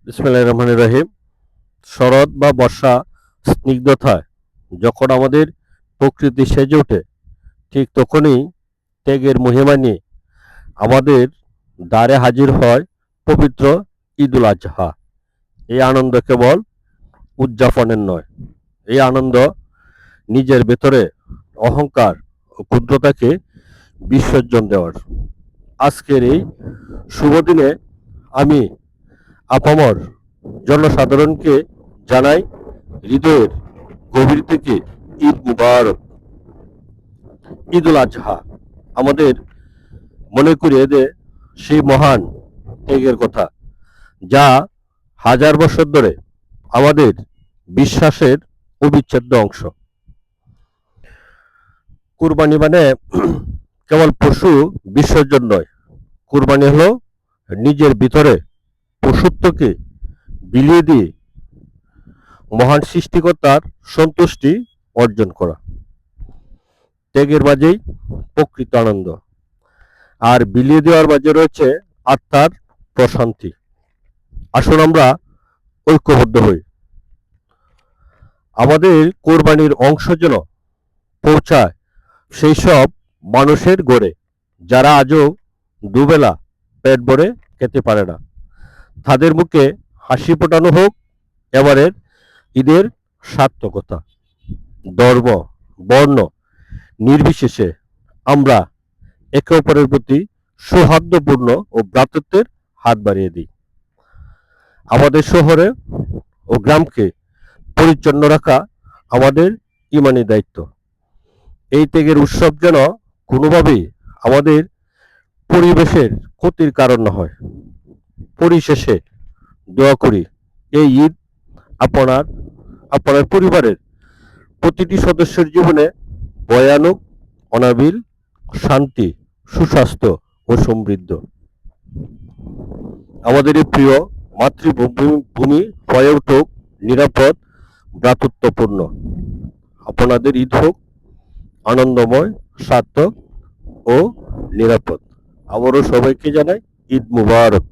বিসমিল্লাহির রহমানির রহিম। শরৎ বা বর্ষা স্নিগ্ধতায় যখন আমাদের প্রকৃতি সেজে ওঠে, ঠিক তখনই ত্যাগের মহিমা নিয়ে আমাদের দ্বারে হাজির হয় পবিত্র ঈদুল আজহা। এই আনন্দ কেবল উদযাপনের নয়, এই আনন্দ নিজের ভেতরে অহংকার ও ক্ষুদ্রতাকে বিসর্জন দেওয়ার। আজকের এই শুভ দিনে আমি আপামর জনসাধারণকে জানাই হৃদয়ের গভীর থেকে ঈদ মুবারক। ঈদুল আজহা আমাদের মনে করিয়ে দেয় সেই মহান ত্যাগের কথা, যা হাজার বছর ধরে আমাদের বিশ্বাসের অবিচ্ছেদ্য অংশ। কুরবানি মানে কেবল পশু বিসর্জন নয়, কুরবানি হলো নিজের ভিতরে পশুত্বকে বিলিয়ে দিয়ে মহান সৃষ্টিকর্তার সন্তুষ্টি অর্জন করা। ত্যাগের মাঝেই প্রকৃত আনন্দ, আর বিলিয়ে দেওয়ার মাঝে রয়েছে আত্মার প্রশান্তি। আসুন আমরা ঐক্যবদ্ধ হই, আমাদের কোরবানির অংশ যেন পৌঁছায় সেই সব মানুষের গড়ে যারা আজও দুবেলা পেট ভরে খেতে পারে না। তাদের মুখে হাসি ফোটানো হোক এবারের ঈদের সার্থকতা। ধর্ম, বর্ণ নির্বিশেষে আমরা একে অপরের প্রতি সৌহার্দ্যপূর্ণ ও ভ্রাতৃত্বের হাত বাড়িয়ে দিই। আমাদের শহরে ও গ্রামকে পরিচ্ছন্ন রাখা আমাদের ইমানি দায়িত্ব। এই ত্যাগের উৎসব যেন কোনোভাবেই আমাদের পরিবেশের ক্ষতির কারণ না হয়। পরিশেষে দোয়া করি এই ঈদ আপনার আপনার পরিবারের প্রতিটি সদস্যের জীবনে বয়ে আনুক অনাবিল শান্তি, সুস্বাস্থ্য ও সমৃদ্ধ। আমাদের এই প্রিয় মাতৃভূমি হয়ে উঠুক নিরাপদ, ভ্রাতৃত্বপূর্ণ। আপনাদের ঈদ হোক আনন্দময়, সার্থক ও নিরাপদ। আবারও সবাইকে জানাই ঈদ মুবারক।